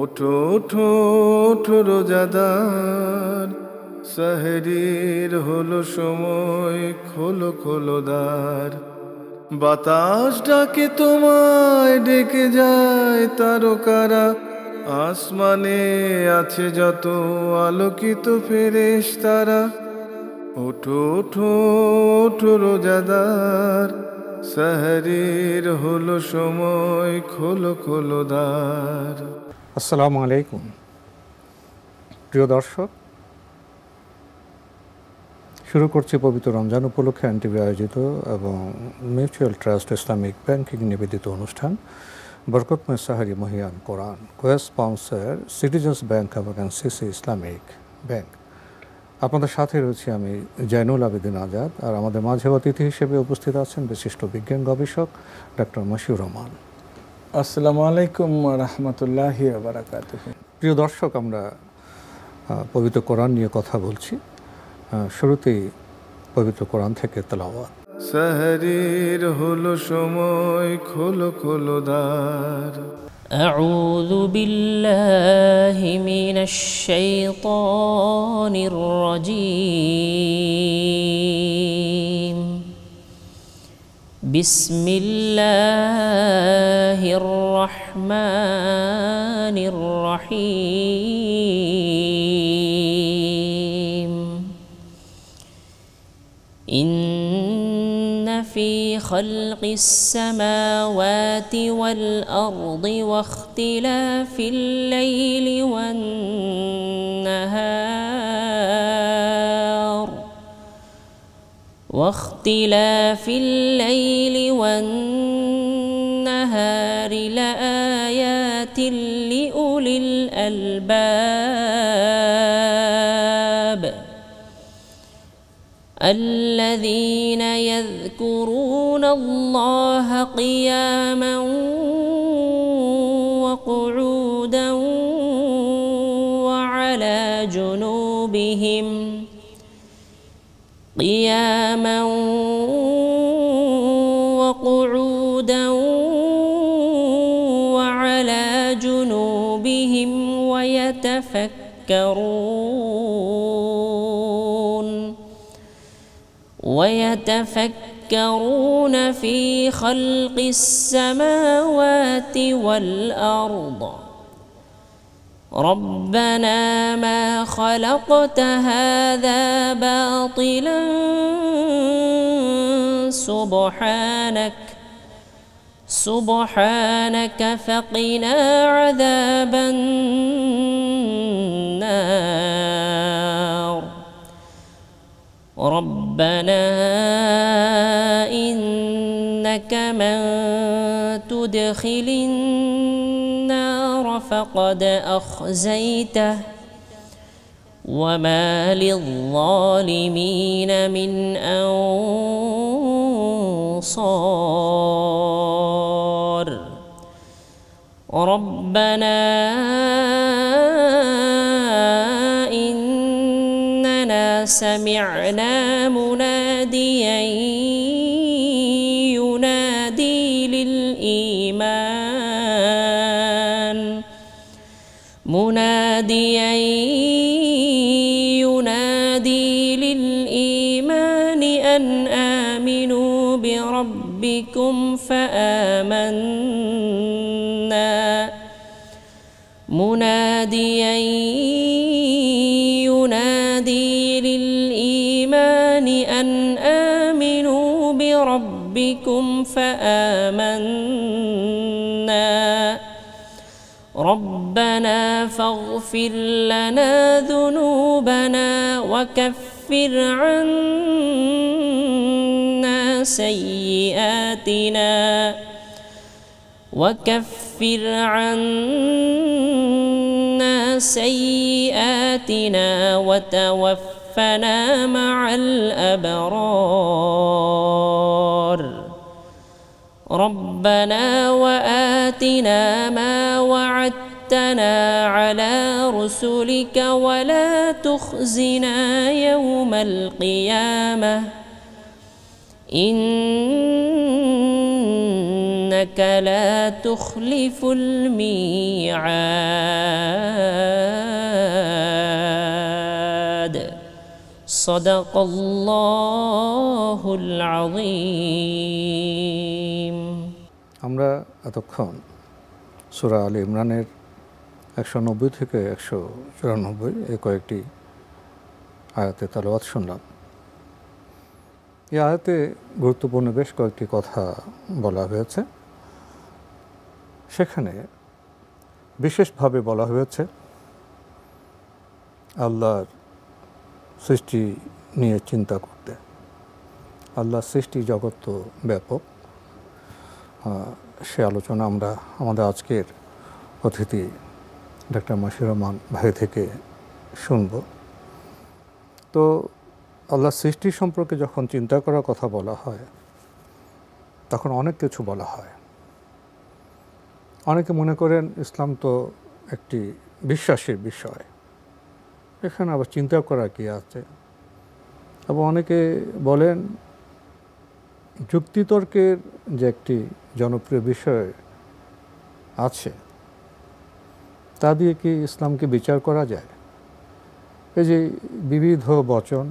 ওঠো ওঠো ওঠো রোজাদার, সেহরির হলো সময়, খোলো খোলো দ্বার। বাতাস ডাকে তোমায়, ডেকে যায় তারকারা, আসমানে আছে যত আলোকিত ফেরেশতারা। ওঠো ওঠো ওঠো রোজাদার, সেহরির হলো সময়, খোলো খোলো দ্বার। আসসালামু আলাইকুম প্রিয় দর্শক, শুরু করছি পবিত্র রমজান উপলক্ষে এনটিভি আয়োজিত এবং মিউচুয়াল ট্রাস্ট ইসলামিক ব্যাংকিং নিবেদিত অনুষ্ঠান বরকতময় সাহারি মহিয়ান কোরআন, কো-স্পন্সর সিটিজেন্স ব্যাংক এবং এনসিসি ইসলামিক ব্যাংক। আপনাদের সাথে রয়েছি আমি জয়নুল আবেদিন আজাদ, আর আমাদের মাঝে অতিথি হিসেবে উপস্থিত আছেন বিশিষ্ট বিজ্ঞান গবেষক ডক্টর মশিউর রহমান। আসসালামু আলাইকুম ওয়া রাহমাতুল্লাহি ওয়া বারাকাতুহু। প্রিয় দর্শক, আমরা পবিত্র কোরআন নিয়ে কথা বলছি। শুরুতেই পবিত্র কোরআন থেকে তেলাওয়াত। সেহরির হলো সময়, খোলো খোলো দ্বার। أعوذ بالله من الشيطان الرجيم. بسم الله الرحمن الرحيم. إن في خلق السماوات والأرض واختلاف الليل والنهار لآيات لأولي الألباب الذين يذكرون الله قياما وقعودا وعلى جنوبهم ويتفكرون في خلق السماوات والأرض ربنا ما خلقت هذا باطلا سبحانك فقنا عذاب النار. ربنا إنك من تدخل النار فقد أخزيته وما للظالمين من أنصار. ربنا إننا سمعنا مناديا ينادي للإيمان أن آمنوا بربكم فآمنا مناديا ينادي للإيمان أن آمنوا بربكم فآمنا ربنا فاغفر لنا ذنوبنا وكفر عنا سيئاتنا وتوفنا مع الأبرار. ربنا وآتنا ما وعدتنا على رسلك ولا تخزنا يوم القيامة إنك لا تخلف الميعاد صدق الله العظيم আমরা এতক্ষণ সূরা আলে ইমরানের 190 থেকে 194 এই কয়েকটি আয়াতে তেলাওয়াত শুনলাম। এই আয়াতে গুরুত্বপূর্ণ বেশ কয়েকটি কথা বলা হয়েছে। সেখানে বিশেষভাবে বলা হয়েছে আল্লাহর সৃষ্টি নিয়ে চিন্তা করতে। আল্লাহর সৃষ্টি জগৎ তো ব্যাপক, সে আলোচনা আমরা আমাদের আজকের অতিথি ডক্টর মশিউর রহমান ভাই থেকে শুনব। তো আল্লাহর সৃষ্টি সম্পর্কে যখন চিন্তা করার কথা বলা হয় তখন অনেক কিছু বলা হয়। অনেকে মনে করেন ইসলাম তো একটি বিশ্বাসের বিষয়, এখানে আবার চিন্তা করা কি আছে। এবং অনেকে বলেন যুক্তিতর্কের যে একটি জনপ্রিয় বিষয় আছে তা দিয়ে কি ইসলামকে বিচার করা যায়? এই যে বিবিধ বচন,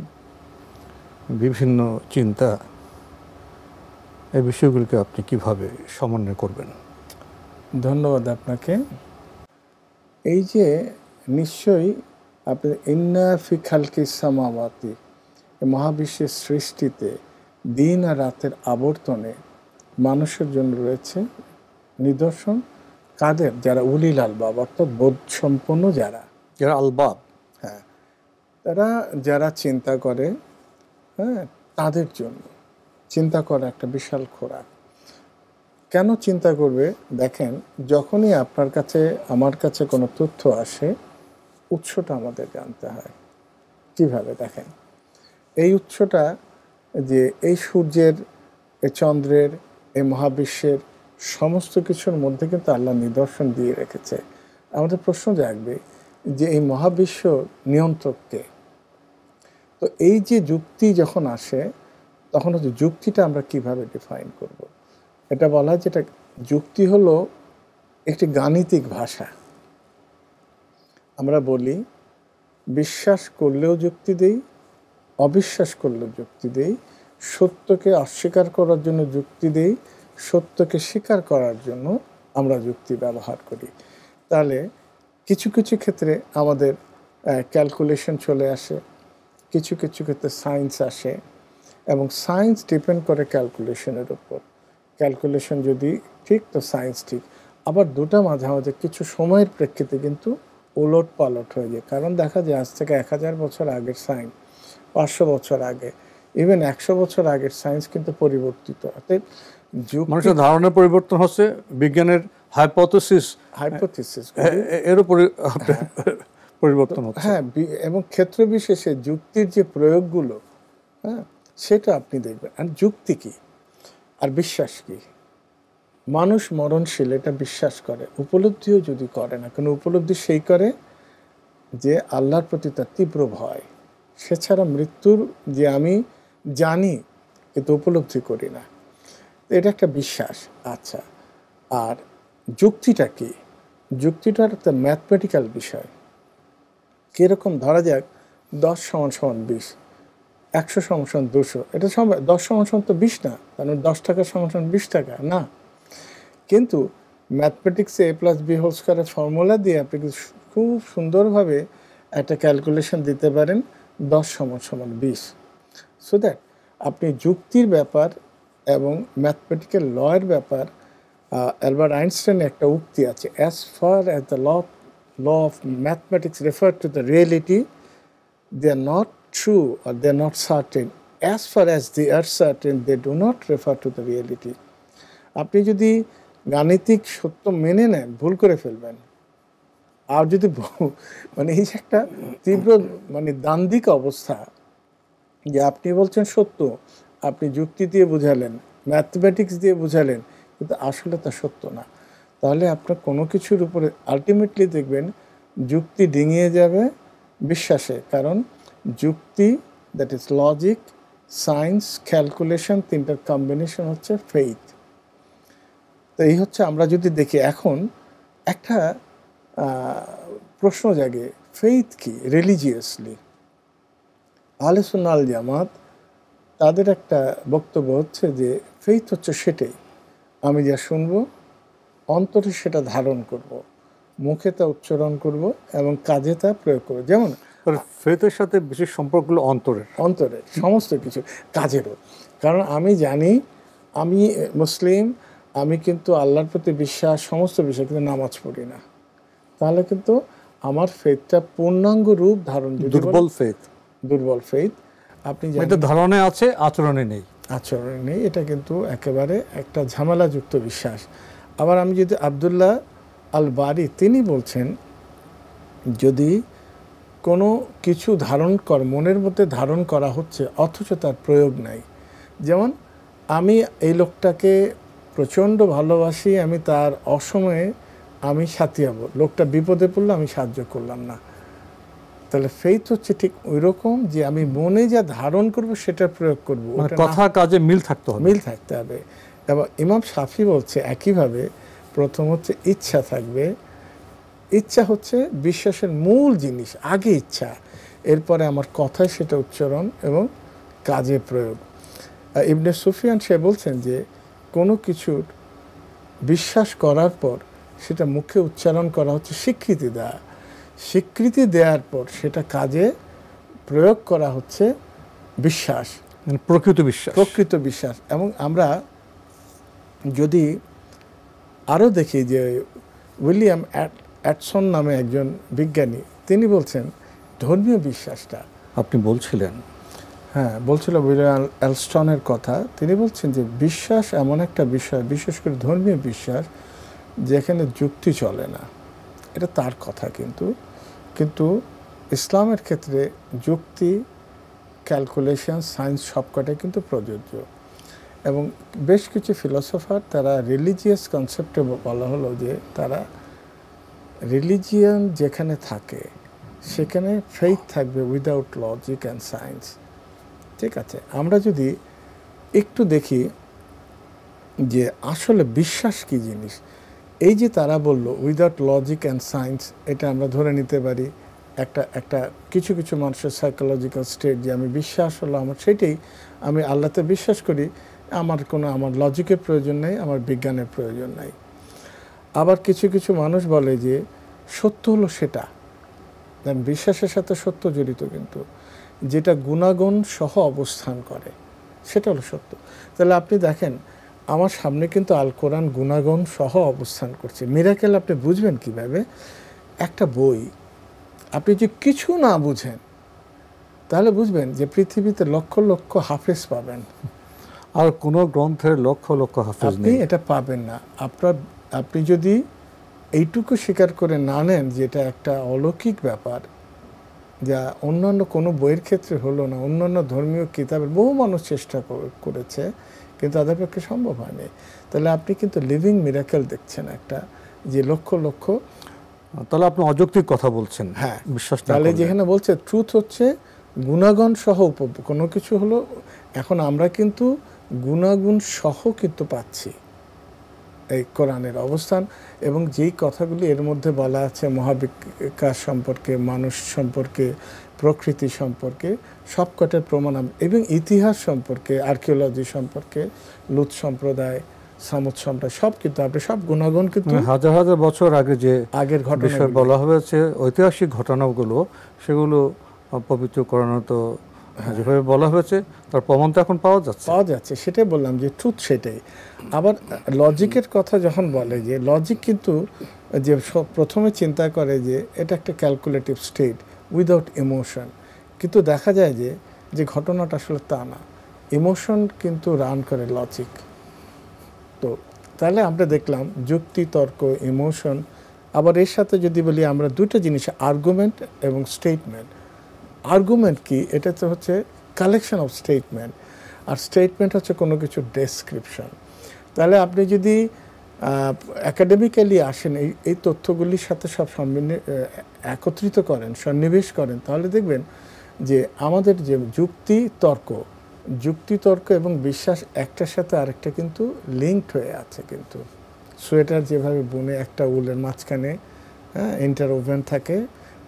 বিভিন্ন চিন্তা, এই বিষয়গুলিকে আপনি কিভাবে সমন্বয় করবেন? ধন্যবাদ আপনাকে। এই যে নিশ্চয়ই আপনি ইন্না ফি খালকিস সামাওয়াতি, মহাবিশ্বের সৃষ্টিতে দিন আর রাতের আবর্তনে মানুষের জন্য রয়েছে নিদর্শন। কাদের? যারা উলিল আলবাব, অর্থাৎ বোধ সম্পন্ন যারা আলবাব, হ্যাঁ, তারা যারা চিন্তা করে, হ্যাঁ, তাদের জন্য চিন্তা করা একটা বিশাল খোরাক। কেন চিন্তা করবে? দেখেন, যখনই আপনার কাছে আমার কাছে কোনো তথ্য আসে, উৎসটা আমাদের জানতে হয়। কিভাবে? দেখেন, এই উৎসটা যে এই সূর্যের, এই চন্দ্রের, এই মহাবিশ্বের সমস্ত কিছুর মধ্যে কিন্তু আল্লাহ নিদর্শন দিয়ে রেখেছে। আমাদের প্রশ্ন জাগবে যে এই মহাবিশ্ব নিয়ন্ত্রককে। তো এই যে যুক্তি যখন আসে তখন হচ্ছে যুক্তিটা আমরা কিভাবে ডিফাইন করব। এটা বলা হয় যেটা যুক্তি হলো একটি গাণিতিক ভাষা। আমরা বলি বিশ্বাস করলেও যুক্তি দেই, অবিশ্বাস করলেও যুক্তি দেই, সত্যকে অস্বীকার করার জন্য যুক্তি দেই, সত্যকে স্বীকার করার জন্য আমরা যুক্তি ব্যবহার করি। তাহলে কিছু কিছু ক্ষেত্রে আমাদের ক্যালকুলেশন চলে আসে, কিছু কিছু ক্ষেত্রে সায়েন্স আসে, এবং সায়েন্স ডিপেন্ড করে ক্যালকুলেশনের উপর। ক্যালকুলেশন যদি ঠিক তো সায়েন্স ঠিক। আবার দুটা মাঝে মাঝে কিছু সময়ের প্রেক্ষিতে কিন্তু ওলট পালট হয়ে যায়। কারণ দেখা যায় আজ থেকে 1000 বছর আগের সায়েন্স, 500 বছর আগে, ইভেন 100 বছর আগের সায়েন্স কিন্তু পরিবর্তিত। অর্থাৎ মানুষের ধারণার পরিবর্তন হচ্ছে, বিজ্ঞানের হাইপোথিসিস এর উপর পরিবর্তন হচ্ছে। হ্যাঁ, এবং ক্ষেত্র বিশেষে যুক্তির যে প্রয়োগগুলো, হ্যাঁ, সেটা আপনি দেখবেন। আর যুক্তি কি আর বিশ্বাস কি? মানুষ মরণশীল, এটা বিশ্বাস করে, উপলব্ধিও যদি করে না, কারণ উপলব্ধি সেই করে যে আল্লাহর প্রতি তার তীব্র ভয়। সে ছাড়া মৃত্যুর যে আমি জানি কিন্তু উপলব্ধি করি না, এটা একটা বিশ্বাস। আচ্ছা, আর যুক্তিটা কি? যুক্তিটা একটা ম্যাথমেটিক্যাল বিষয়। কীরকম? ধরা যাক 10 = 20, 100 = 200। এটা 10 = তো 20 না, কারণ 10 টাকা = 20 টাকা না। কিন্তু ম্যাথমেটিক্সে a+b² ফর্মুলা দিয়ে আপনি খুব সুন্দরভাবে একটা ক্যালকুলেশন দিতে পারেন 10 = 20। সো দ্যাট আপনি যুক্তির ব্যাপার এবং ম্যাথমেটিক্যাল লয়ের ব্যাপার, অ্যালবার্ট আইনস্টাইনের একটা উক্তি আছে, as far as the law of mathematics refer to the reality, they are not true or they are not certain. As far as they are certain, they do not refer to the reality. আপনি যদি গাণিতিক সত্য মেনে নেন, ভুল করে ফেলবেন। আর যদি মানে এই যে একটা তীব্র দ্বান্দ্বিক অবস্থা, যে আপনি বলছেন সত্য, আপনি যুক্তি দিয়ে বুঝালেন, ম্যাথমেটিক্স দিয়ে বুঝালেন, কিন্তু আসলে তা সত্য না। তাহলে আপনার কোনো কিছুর উপরে আলটিমেটলি দেখবেন যুক্তি ডিঙিয়ে যাবে বিশ্বাসে। কারণ যুক্তি, that is logic, science, calculation, তিনটার কম্বিনেশন হচ্ছে ফেইথ। তো এই হচ্ছে, আমরা যদি দেখি এখন একটা প্রশ্ন জাগে, ফেইথ কি রিলিজিয়াসলি? আহলে সুন্নাহ ওয়াল জামাত তাদের একটা বক্তব্য হচ্ছে যে ফেইথ হচ্ছে সেটাই, আমি যা শুনবো অন্তরে সেটা ধারণ করব, মুখে তা উচ্চারণ করব এবং কাজে তা প্রয়োগ করব। যেমন ফেথের সাথে বিশেষ সম্পর্কগুলো অন্তরের সমস্ত কিছু কাজেরও। কারণ আমি জানি আমি মুসলিম, আমি কিন্তু আল্লাহর প্রতি বিশ্বাস, সমস্ত বিষয়, কিন্তু নামাজ পড়ি না, তাহলে কিন্তু আমার ফেথটা পূর্ণাঙ্গ রূপ ধারণ, দুর্বল ফেথ। আপনি জানেন ধারণে আছে, আচরণে নেই, এটা কিন্তু একেবারে একটা ঝামেলাযুক্ত বিশ্বাস। আবার আমি যদি আব্দুল্লাহ আল বারি, তিনি বলছেন যদি কোনো কিছু মনের মধ্যে ধারণ করা হচ্ছে অথচ তার প্রয়োগ নাই, যেমন আমি এই লোকটাকে প্রচণ্ড ভালোবাসি, আমি তার অসময়ে আমি সাথী হব, লোকটা বিপদে পড়লে আমি সাহায্য করলাম না, তাহলে ফেইথ হচ্ছে ঠিক ওই রকম যে আমি মনে যা ধারণ করব সেটা প্রয়োগ করব, কথা কাজে মিল থাকতে হবে। এবং ইমাম শাফি বলছে একইভাবে, প্রথম হচ্ছে ইচ্ছা থাকবে, ইচ্ছা হচ্ছে বিশ্বাসের মূল জিনিস, আগে ইচ্ছা, এরপরে আমার কথায় সেটা উচ্চারণ এবং কাজে প্রয়োগ। ইবনে সুফিয়ান সে বলছেন যে কোনো কিছুর বিশ্বাস করার পর সেটা মুখে উচ্চারণ করা হচ্ছে স্বীকৃতি দেওয়ার পর সেটা কাজে প্রয়োগ করা হচ্ছে বিশ্বাস, প্রকৃত বিশ্বাস। এবং আমরা যদি আরও দেখি যে উইলিয়াম অ্যাটসন নামে একজন বিজ্ঞানী, তিনি বলছেন ধর্মীয় বিশ্বাসটা, আপনি বলছিলেন, হ্যাঁ বলছিল উইলিয়াম অ্যালস্টনের কথা, তিনি বলছেন যে বিশ্বাস এমন একটা বিষয়, বিশেষ করে ধর্মীয় বিশ্বাস, যেখানে যুক্তি চলে না, এটা তার কথা। কিন্তু ইসলামের ক্ষেত্রে যুক্তি, ক্যালকুলেশন, সায়েন্স সবকটাই কিন্তু প্রযোজ্য। এবং বেশ কিছু ফিলোসফার তারা রিলিজিয়াস কনসেপ্টে বলা হলো যে তারা রিলিজিয়ান যেখানে থাকে সেখানে ফেইথ থাকবে উইদাউট লজিক অ্যান্ড সায়েন্স। ঠিক আছে, আমরা যদি একটু দেখি যে আসলে বিশ্বাস কি জিনিস, এই যে তারা বলল উইদাউট লজিক অ্যান্ড সায়েন্স, এটা আমরা ধরে নিতে পারি একটা কিছু মানুষের সাইকোলজিক্যাল স্টেট, যে আমি বিশ্বাস হলো আমার সেটাই, আমি আল্লাহতে বিশ্বাস করি, আমার লজিকের প্রয়োজন নেই, আমার বিজ্ঞানের প্রয়োজন নাই। আবার কিছু মানুষ বলে যে সত্য হলো সেটা, বিশ্বাসের সাথে সত্য জড়িত, কিন্তু যেটা গুণাগুণ সহ অবস্থান করে সেটা হলো সত্য। তাহলে আপনি দেখেন আমার সামনে কিন্তু আল কোরআন গুণাগুণ সহ অবস্থান করছে। মিরাকেল আপনি বুঝবেন কিভাবে? একটা বই আপনি যে কিছু না বুঝেন তাহলে বুঝবেন যে পৃথিবীতে লক্ষ লক্ষ হাফেজ পাবেন, আর কোনো গ্রন্থের লক্ষ লক্ষ হাফেজ আপনি এটা পাবেন না। আপনি যদি এইটুকু স্বীকার করে না নেন যে এটা একটা অলৌকিক ব্যাপার, যা অন্যান্য কোনো বইয়ের ক্ষেত্রে হলো না, অন্যান্য ধর্মীয় কিতাবের বহু মানুষ চেষ্টা করেছে কিন্তু তাদের পক্ষে সম্ভব হয়নি, তাহলে আপনি কিন্তু লিভিং মিরাকেল দেখছেন একটা, যে লক্ষ লক্ষ। তাহলে আপনি অযৌক্তিক কথা বলছেন। হ্যাঁ, বিশ্বাস তাহলে যেখানে বলছে ট্রুথ হচ্ছে গুণাগুণ সহ কোনো কিছু হলো, এখন আমরা কিন্তু গুণাগুণ সহ কিন্তু পাচ্ছি এই কোরআনের অবস্থান। এবং যেই কথাগুলি এর মধ্যে বলা আছে মহাবিকাশ সম্পর্কে, মানুষ সম্পর্কে, প্রকৃতি সম্পর্কে, সবকটার প্রমাণ, এবং ইতিহাস সম্পর্কে, আর্কিওলজি সম্পর্কে, লুত সম্প্রদায়, সামুদ সম্প্রদায়, সব কিন্তু আপনি সব গুণাগুণ কিন্তু হাজার হাজার বছর আগে যে আগের ঘটনা বলা হয়েছে, ঐতিহাসিক ঘটনাগুলো, সেগুলো পবিত্র কোরআনে তো যেভাবে বলা হয়েছে তার প্রমাণ তো এখন পাওয়া যাচ্ছে। সেটাই বললাম যে ট্রুথ সেটাই। আবার লজিকের কথা যখন বলে, যে লজিক কিন্তু যে প্রথমে চিন্তা করে যে এটা একটা ক্যালকুলেটিভ স্টেট উইদাউট ইমোশন, কিন্তু দেখা যায় যে ঘটনাটা আসলে তা না, ইমোশন কিন্তু রান করে লজিক। তো তাহলে আমরা দেখলাম যুক্তি, তর্ক, ইমোশন। আবার এর সাথে যদি বলি আমরা দুটো জিনিস, আর্গুমেন্ট এবং স্টেটমেন্ট। আর্গুমেন্ট কি? এটা তো হচ্ছে কালেকশন অফ স্টেটমেন্ট, আর স্টেটমেন্ট হচ্ছে কোনো কিছুর ডেসক্রিপশন। তাহলে আপনি যদি একাডেমিক্যালি আসেন, এই তথ্যগুলির সাথে সব একত্রিত করেন, সন্নিবেশ করেন, তাহলে দেখবেন যে আমাদের যে যুক্তি তর্ক এবং বিশ্বাস একটার সাথে আরেকটা কিন্তু লিঙ্কড হয়ে আছে, কিন্তু সোয়েটার যেভাবে বুনে একটা উলের মাঝখানে ইন্টারওভেন থাকে,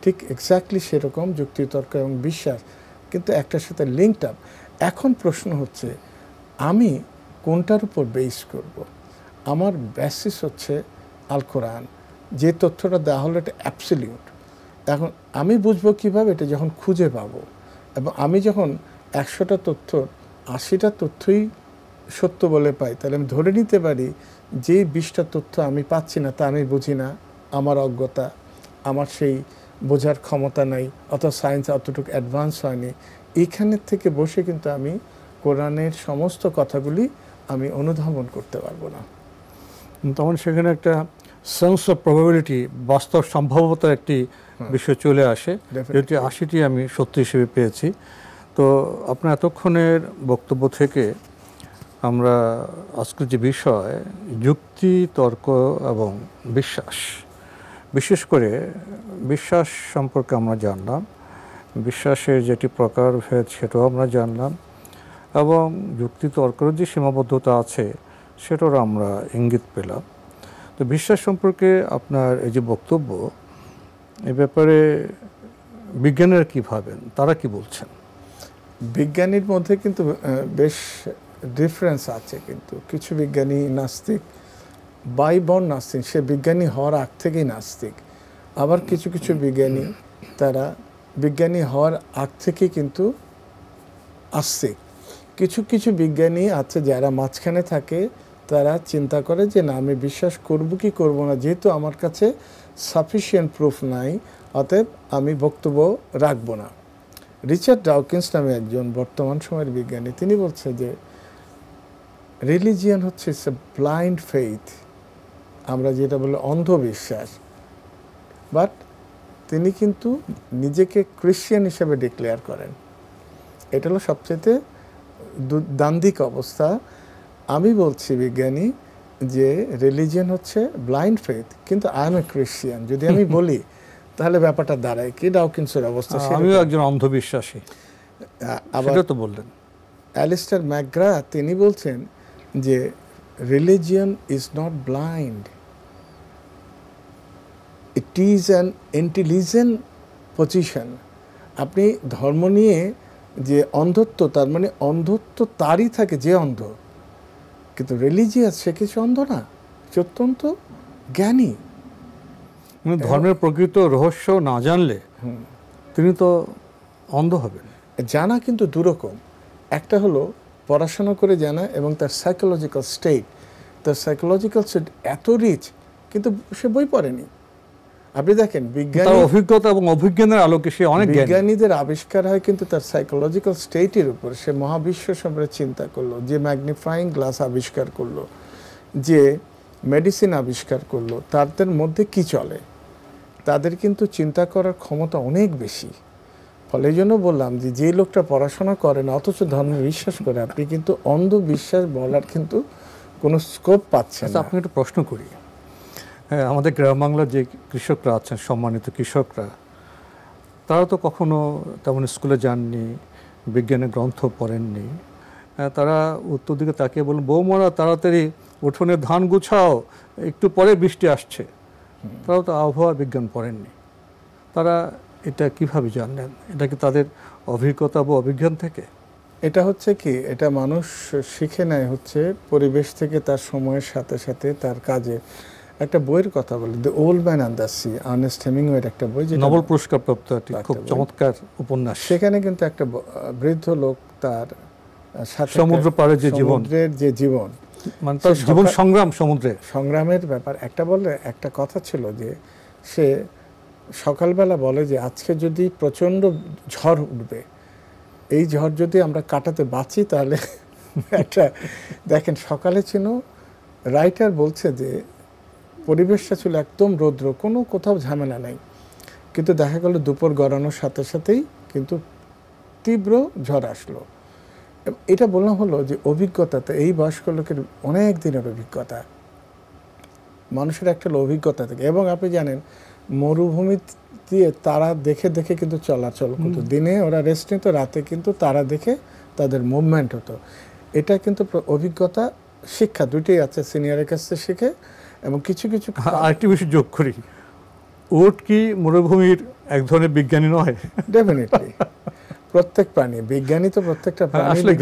ঠিক এক্স্যাক্টলি সেরকম যুক্তিতর্ক এবং বিশ্বাস কিন্তু একটার সাথে লিঙ্কড আপ। এখন প্রশ্ন হচ্ছে আমি কোনটার উপর বেস করব? আমার বেসিস হচ্ছে আল কোরআন। যে তথ্যটা দেওয়া হলো এটা অ্যাবসলিউট। এখন আমি বুঝবো কীভাবে? এটা যখন খুঁজে পাবো, এবং আমি যখন 100টা তথ্য 80টা তথ্যই সত্য বলে পাই, তাহলে আমি ধরে নিতে পারি যে 20টা তথ্য আমি পাচ্ছি না, তা আমি বুঝি না, আমার অজ্ঞতা, আমার সেই বোঝার ক্ষমতা নাই, অথবা সায়েন্স অতটুকু অ্যাডভান্স হয়নি। এইখানের থেকে বসে কিন্তু আমি কোরআনের সমস্ত কথাগুলি আমি অনুধাবন করতে পারবো না। তখন সেখানে একটা সেন্স অফ প্রবাবিলিটি, বাস্তব সম্ভাব্যতার একটি বিষয় চলে আসে, যেটি 80টি আমি সত্য হিসেবে পেয়েছি। তো আপনার এতক্ষণের বক্তব্য থেকে আমরা আজকের যে বিষয় যুক্তি, তর্ক এবং বিশ্বাস, বিশেষ করে বিশ্বাস সম্পর্কে আমরা জানলাম, বিশ্বাসের যেটি প্রকারভেদ সেটাও আমরা জানলাম, এবং যুক্তি তর্কের যে সীমাবদ্ধতা আছে সেটারও আমরা ইঙ্গিত পেলাম। তো বিশ্বাস সম্পর্কে আপনার এই যে বক্তব্য, এ ব্যাপারে বিজ্ঞানীরা কী ভাবেন, তারা কি বলছেন? বিজ্ঞানীর মধ্যে কিন্তু বেশ ডিফারেন্স আছে। কিন্তু কিছু বিজ্ঞানী নাস্তিক, বাই বর্ন নাস্তিক, সে বিজ্ঞানী হওয়ার আগ থেকেই নাস্তিক। আবার কিছু কিছু বিজ্ঞানী তারা বিজ্ঞানী হওয়ার আগ থেকেই কিন্তু আস্তিক। কিছু কিছু বিজ্ঞানী আছে যারা মাঝখানে থাকে, তারা চিন্তা করে যে না, আমি বিশ্বাস করব কি করব না, যেহেতু আমার কাছে সাফিসিয়েন্ট প্রুফ নাই, অতএব আমি বক্তব্য রাখব না। রিচার্ড ডাওকিন্স নামে একজন বর্তমান সময়ের বিজ্ঞানী, তিনি বলছে যে রিলিজিয়ান হচ্ছে ইটস এ ব্লাইন্ড ফেইথ, আমরা যেটা বলি অন্ধবিশ্বাস। বাট তিনি কিন্তু নিজেকে ক্রিশ্চিয়ান হিসেবে ডিক্লেয়ার করেন। এটা হলো সবচেয়ে দান্দিক অবস্থা। আমি বলছি বিজ্ঞানী যে রিলিজিয়ান হচ্ছে ব্লাইন্ড ফেইথ, কিন্তু আই এম এ ক্রিশ্চিয়ান যদি আমি বলি, তাহলে ব্যাপারটা দাঁড়ায় কি ডাওকিন্সের অবস্থা। আমিও একজন অন্ধবিশ্বাসী, আবার তো বললেন। অ্যালিস্টার ম্যাকগ্রা তিনি বলছেন যে religion is not blind, it is an intelligent position. আপনি ধর্ম নিয়ে যে অন্ধত্ব, তার মানে অন্ধত্ব তারই থাকে যে অন্ধ, কিন্তু রিলিজিয়াস সে কিছু অন্ধ না, সে অত্যন্ত জ্ঞানী। মানে ধর্মের প্রকৃত রহস্য না জানলে তিনি তো অন্ধ হবেন। জানা কিন্তু দুরকম, একটা হলো পড়াশোনা করে জানা, এবং তার সাইকোলজিক্যাল স্টেট, তার সাইকোলজিক্যাল স্টেট এত রিচ, কিন্তু সে বই পড়েনি। আপনি দেখেন বিজ্ঞানী অভিজ্ঞতা এবং অভিজ্ঞানের আলোকে সে অনেক বিজ্ঞানীদের আবিষ্কার হয় কিন্তু তার সাইকোলজিক্যাল স্টেটের উপর। সে মহাবিশ্ব সম্পর্কে চিন্তা করলো, যে ম্যাগনিফাইং গ্লাস আবিষ্কার করলো, যে মেডিসিন আবিষ্কার করলো, তাদের মধ্যে কি চলে, তাদের কিন্তু চিন্তা করার ক্ষমতা অনেক বেশি। ফলে এই জন্য বললাম যে যে লোকটা পড়াশোনা করে না অথচ ধর্মে বিশ্বাস করে, আপনি কিন্তু অন্ধবিশ্বাস বলার কিন্তু কোনো স্কোপ পাচ্ছেন না। আপনি একটা প্রশ্ন করি, হ্যাঁ, আমাদের গ্রাম বাংলার যে কৃষকরা আছেন, সম্মানিত কৃষকরা, তারা তো কখনো তেমন স্কুলে যাননি, বিজ্ঞানের গ্রন্থ পড়েননি। তারা উত্তর দিকে তাকিয়ে বলুন, বৌমারা তাড়াতাড়ি উঠোনে ধান গুছাও, একটু পরে বৃষ্টি আসছে। তারাও তো আবহাওয়া বিজ্ঞান পড়েননি। তারা এটা কিভাবে জানলেন? এটা কি তাদের অভিজ্ঞতা বা অভিজ্ঞান থেকে? এটা হচ্ছে কি, এটা মানুষ শিখে নেয় হচ্ছে পরিবেশ থেকে, তার সময়ের সাথে সাথে তার কাজে। একটা বইয়ের কথা বলি, the old man and the sea, Ernest হেমিংওয়ের একটা বই, যেটা নোবেল পুরস্কার প্রাপ্ত খুব চমৎকার উপন্যাস। সেখানে কিন্তু একটা বৃদ্ধ লোক তার সাথে সমুদ্র পাড়ে যে জীবন, সমুদ্রের যে জীবন, মানে তার জীবন সংগ্রাম, সমুদ্রে সংগ্রামের ব্যাপার একটা বলে, একটা কথা ছিল যে সে সকালবেলা বলে যে আজকে যদি প্রচণ্ড ঝড় উঠবে, এই ঝড় যদি আমরা কাটাতে বাঁচি তাহলে একটা দেখেন সকালে ছিল, রাইটার বলছে যে পরিবেশটা ছিল একদম রৌদ্র, কোনো কোথাও ঝামেলা নাই, কিন্তু দেখা গেল দুপুর গড়ানোর সাথে সাথেই কিন্তু তীব্র ঝড় আসলো। এটা বললাম হলো যে অভিজ্ঞতাতে, এই বয়স্ক লোকের অনেক দিনের অভিজ্ঞতা, মানুষের একটা অভিজ্ঞতা থেকে। এবং আপনি জানেন মরুভূমি দিয়ে তারা দেখে দেখে কিন্তু চলাচল করতো, দিনে ওরা রেস্ট নিত, রাতে কিন্তু তারা দেখে তাদের মুভমেন্ট হতো। এটা কিন্তু অভিজ্ঞতা, শিক্ষা দুটোই আছে, সিনিয়রের কাছ থেকে শিখে এবং কিছু কিছু আরেকটি বিষয় যোগ করি, উট কি মরুভূমির এক ধরনের বিজ্ঞানী নয়? ডেফিনেটলি প্রত্যেক প্রাণী বিজ্ঞানী, তো প্রত্যেকটা প্রাণী আসলে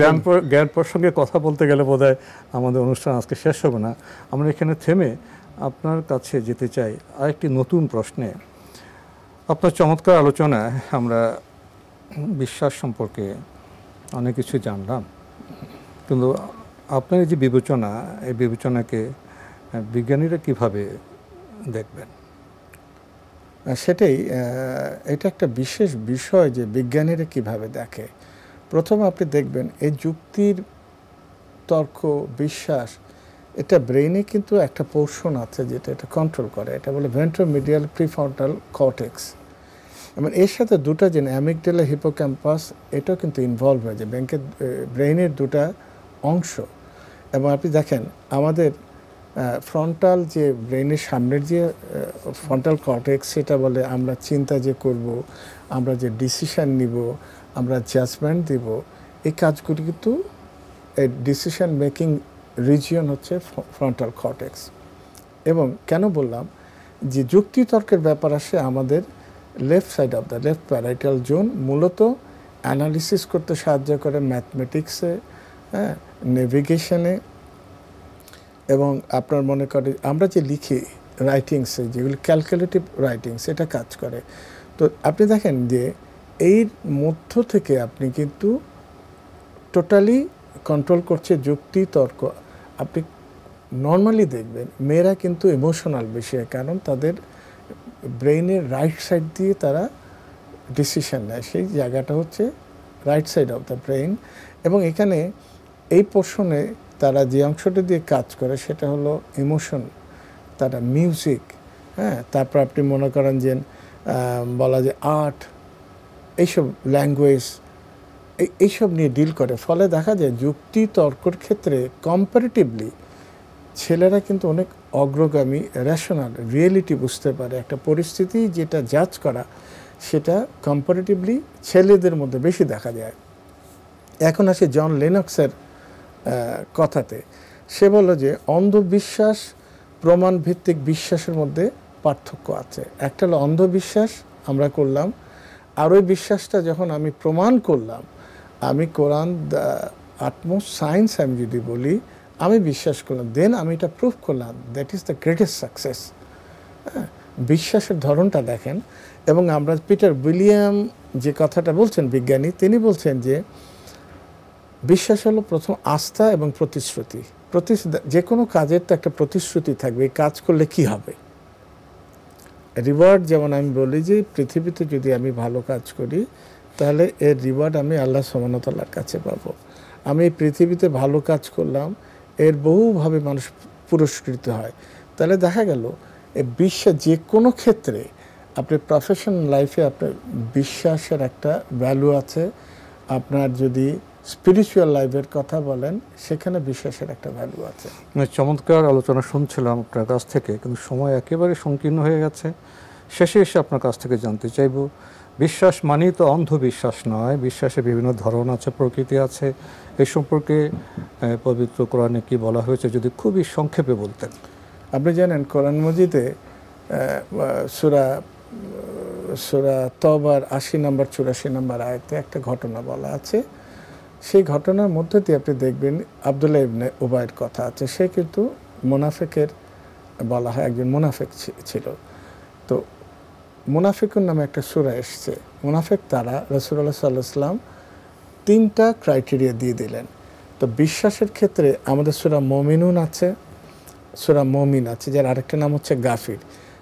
জ্ঞান প্রসঙ্গে কথা বলতে গেলে বোধহয় আমাদের অনুষ্ঠান আজকে শেষ হবে না। আমরা এখানে থেমে আপনার কাছে যেতে চাই আরেকটি নতুন প্রশ্নে। আপনার চমৎকার আলোচনায় আমরা বিশ্বাস সম্পর্কে অনেক কিছু জানলাম, কিন্তু আপনার এই যে বিবেচনা, এই বিবেচনাকে বিজ্ঞানীরা কিভাবে দেখবেন? সেটাই, এটা একটা বিশেষ বিষয় যে বিজ্ঞানীরা কিভাবে দেখে। প্রথম আপনি দেখবেন এই যুক্তির তর্ক বিশ্বাস, এটা ব্রেইনে কিন্তু একটা পোর্শন আছে যেটা এটা কন্ট্রোল করে, এটা বলে ভেন্ট্রোমিডিয়াল প্রিফ্রন্টাল কর্টেক্স। এবং এর সাথে দুটো যে অ্যামিগডালা হিপোক্যাম্পাস, এটাও কিন্তু ইনভলভ হয়ে যায় ব্রেইনের দুটা অংশ। এবং আপনি দেখেন আমাদের ফ্রন্টাল যে ব্রেইনের সামনের যে ফ্রন্টাল কর্টেক্স, সেটা বলে আমরা চিন্তা যে করব, আমরা যে ডিসিশন নিব, আমরা জাজমেন্ট দেব, এই কাজগুলি কিন্তু এই ডিসিশন মেকিং রিজিয়ন হচ্ছে ফ্রন্টাল কর্টেক্স। এবং কেন বললাম যে যুক্তিতর্কের ব্যাপার আসে আমাদের left side of the left parietal zone, মূলত অ্যানালিসিস করতে সাহায্য করে ম্যাথমেটিক্সে, হ্যাঁ, নেভিগেশনে, এবং আপনার মনে করে আমরা যে লিখি রাইটিংসে যেগুলি ক্যালকুলেটিভ রাইটিংস, এটা কাজ করে। তো আপনি দেখেন যে এর মধ্য থেকে আপনি কিন্তু টোটালি কন্ট্রোল করছে যুক্তি তর্ক। আপনি নর্মালি দেখবেন মেয়েরা কিন্তু ইমোশনাল বেশি, কারণ তাদের ব্রেইনের রাইট সাইড দিয়ে তারা ডিসিশন নেয়, সেই জায়গাটা হচ্ছে right side of the brain. এবং এখানে এই পোর্শনে তারা যে অংশটা দিয়ে কাজ করে সেটা হলো ইমোশন, তারা মিউজিক, হ্যাঁ, তারপর আপনি মনে করেন যে বলা যায় আর্ট, এইসব ল্যাঙ্গুয়েজ, এইসব নিয়ে ডিল করে। ফলে দেখা যায় যুক্তি তর্কর ক্ষেত্রে কম্পারেটিভলি ছেলেরা কিন্তু অনেক অগ্রগামী, রেশনাল, রিয়েলিটি বুঝতে পারে। একটা পরিস্থিতি যেটা জাজ করা, সেটা কম্পারেটিভলি ছেলেদের মধ্যে বেশি দেখা যায়। এখন আসে জন লেনক্সের কথাতে, সে বলল যে অন্ধবিশ্বাস প্রমাণ ভিত্তিক বিশ্বাসের মধ্যে পার্থক্য আছে। একটা হলো অন্ধবিশ্বাস আমরা করলাম, আর ওই বিশ্বাসটা যখন আমি প্রমাণ করলাম, আমি কোরআন দ্য আটমোস্ট সায়েন্স আমি যদি বলি, আমি বিশ্বাস করলাম, দেন আমি এটা প্রুভ করলাম, that is the greatest success. হ্যাঁ, বিশ্বাসের ধরনটা দেখেন। এবং আমরা পিটার উইলিয়াম যে কথাটা বলছেন বিজ্ঞানী, তিনি বলছেন যে বিশ্বাস হলো প্রথম আস্থা এবং প্রতিশ্রুতি। যে কোনো কাজের তো একটা প্রতিশ্রুতি থাকবে, এই কাজ করলে কি হবে, রিওয়ার্ড। যেমন আমি বলি যে পৃথিবীতে যদি আমি ভালো কাজ করি, তাহলে এর রিওয়ার্ড আমি আল্লাহ সুবহানাহু ওয়া তাআলার কাছে পাবো। আমি এই পৃথিবীতে ভালো কাজ করলাম, এর বহুভাবে মানুষ পুরস্কৃত হয়। তাহলে দেখা গেল এই বিশ্বাস যে কোনো ক্ষেত্রে, আপনি প্রফেশনাল লাইফে আপনার বিশ্বাসের একটা ভ্যালু আছে। আপনার যদি স্পিরিচুয়াল লাইফের কথা বলেন, সেখানে বিশ্বাসের একটা ভ্যালু আছে। চমৎকার আলোচনা শুনছিলাম আপনার কাছ থেকে, কিন্তু সময় একেবারে সংকীর্ণ হয়ে গেছে। শেষে এসে আপনার কাছ থেকে জানতে চাইব, বিশ্বাস মানেই তো অন্ধবিশ্বাস নয়, বিশ্বাসের বিভিন্ন ধরন আছে, প্রকৃতি আছে। এই সম্পর্কে পবিত্র কোরআনে কি বলা হয়েছে যদি খুবই সংক্ষেপে বলতেন। আপনি জানেন কোরআন মজিদে সূরা তওবার ৮০ নম্বর ৮৪ নম্বর আয়াতে একটা ঘটনা বলা আছে। সেই ঘটনার মধ্যে দিয়ে আপনি দেখবেন আব্দুল্লাহ ইবনে উবাইয়ের কথা আছে। সে কিন্তু মুনাফিকের বলা হয়, একজন মুনাফিক ছিল। তো মুনাফিকুন নামে একটা সূরা এসছে। মুনাফিক তারা রাসূলুল্লাহ সাল্লাল্লাহু আলাইহি ওয়াসাল্লাম ৩টা ক্রাইটেরিয়া দিয়ে দিলেন। তো বিশ্বাসের ক্ষেত্রে আমাদের সূরা মুমিনুন আছে, সূরা মুমিন আছে, যার আরেকটা নাম হচ্ছে গাফির।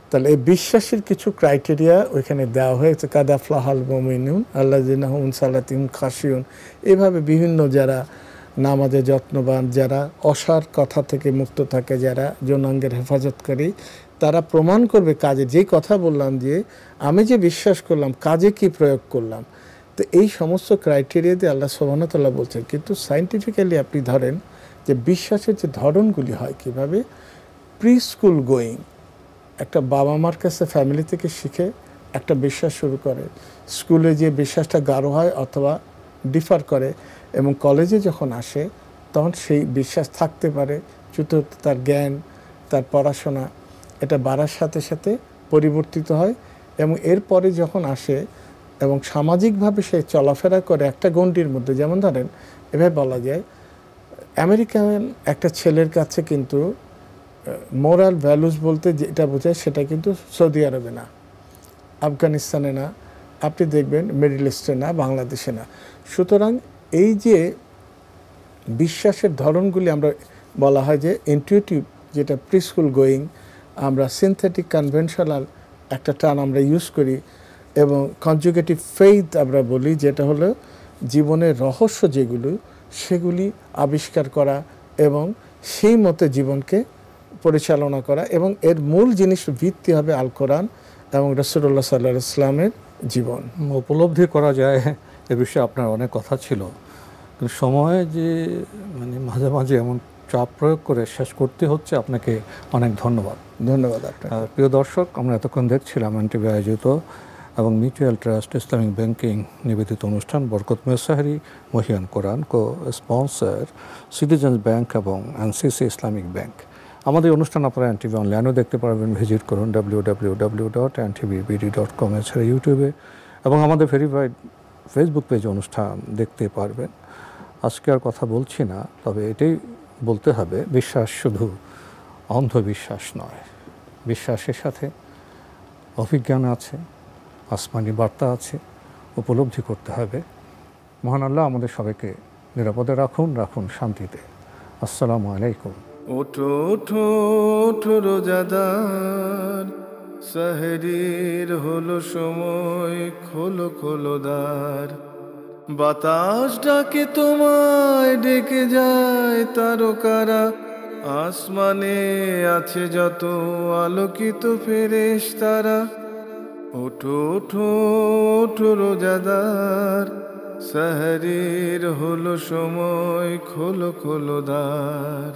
তাহলে এই বিশ্বাসের কিছু ক্রাইটেরিয়া ওইখানে দেওয়া হয়েছে, কাদ আফলাহাল মুমিনুন আল্লাযিনা হুম সালাতিহিম খাশিউন। এভাবে বিভিন্ন যারা নামাজে যত্নবান, যারা অসার কথা থেকে মুক্ত থাকে, যারা যৌনাঙ্গের হেফাজতকারী, তারা প্রমাণ করবে কাজে। যেই কথা বললাম যে আমি যে বিশ্বাস করলাম, কাজে কি প্রয়োগ করলাম। তো এই সমস্ত ক্রাইটেরিয়া দিয়ে আল্লাহ সুবহানাহু ওয়া তাআলা বলছেন। কিন্তু সায়েন্টিফিক্যালি আপনি ধরেন যে বিশ্বাসের যে ধরনগুলি হয় কীভাবে, প্রি স্কুল গোয়িং, একটা বাবা মার কাছে ফ্যামিলি থেকে শিখে একটা বিশ্বাস শুরু করে, স্কুলে যে বিশ্বাসটা গাঢ় হয় অথবা ডিফার করে, এবং কলেজে যখন আসে তখন সেই বিশ্বাস থাকতে পারে। চতুর্থ তার জ্ঞান, তার পড়াশোনা এটা বাড়ার সাথে সাথে পরিবর্তিত হয়, এবং এরপরে যখন আসে এবং সামাজিকভাবে সে চলাফেরা করে একটা গণ্ডির মধ্যে, যেমন ধরেন এভাবে বলা যায় আমেরিকান একটা ছেলের কাছে কিন্তু মোরাল ভ্যালুস বলতে যেটা বোঝায় সেটা কিন্তু সৌদি আরবে না, আফগানিস্তানে না, আপনি দেখবেন মিডল ইস্টে না, বাংলাদেশে না। সুতরাং এই যে বিশ্বাসের ধরনগুলি আমরা বলা হয় যে ইনটিউটিভ, যেটা প্রি স্কুল গোয়িং, আমরা সিনথেটিক কনভেনশনাল একটা টার্ম আমরা ইউজ করি, এবং কনজুগেটিভ ফেইথ আমরা বলি, যেটা হলো জীবনের রহস্য যেগুলো সেগুলি আবিষ্কার করা এবং সেই মতে জীবনকে পরিচালনা করা, এবং এর মূল জিনিস ভিত্তি হবে আল কোরআন এবং রাসূলুল্লাহ সাল্লাল্লাহু আলাইহি ওয়াসাল্লামের জীবন। উপলব্ধি করা যায় এ বিষয়ে আপনার অনেক কথা ছিল, কিন্তু সময়ে যে মানে মাঝে মাঝে এমন চাপ প্রয়োগ করে শেষ করতে হচ্ছে। আপনাকে অনেক ধন্যবাদ। ধন্যবাদ আপনাকে। প্রিয় দর্শক, আমরা এতক্ষণ দেখছিলাম এনটিভি আয়োজিত এবং মিউচুয়াল ট্রাস্ট ইসলামিক ব্যাংকিং নিবেদিত অনুষ্ঠান বরকতময় সাহারি মহিয়ান কোরআন, কো স্পন্সর সিটিজেন্স ব্যাংক এবং এনসিসি ইসলামিক ব্যাংক। আমাদের অনুষ্ঠান আপনারা এনটিভি অনলাইনেও দেখতে পারবেন। ভিজিট করুন www.ntvbd.com, এছাড়া ইউটিউবে এবং আমাদের ভেরিফাইড ফেসবুক পেজে অনুষ্ঠান দেখতে পারবেন। আজকে আর কথা বলছি না, তবে এটাই বলতে হবে, বিশ্বাস শুধু অন্ধবিশ্বাস নয়, বিশ্বাসের সাথে অভিজ্ঞান আছে, আসমানি বার্তা আছে, উপলব্ধি করতে হবে। মহান আল্লাহ আমাদের সবাইকে নিরাপদে রাখুন শান্তিতে। আসসালামু আলাইকুম। ওঠো ওঠো ওঠো রোজাদার, সাহরির হলো সময়, খোলো খোলো দ্বার। বাতাস ডাকে তোমায়, ডেকে যায় তারকারা, আসমানে আছে যত আলোকিত ফেরেশতারা। ওঠো ওঠো ওঠো রোজাদার, সাহরির হলো সময়, খোলো খোলো দ্বার।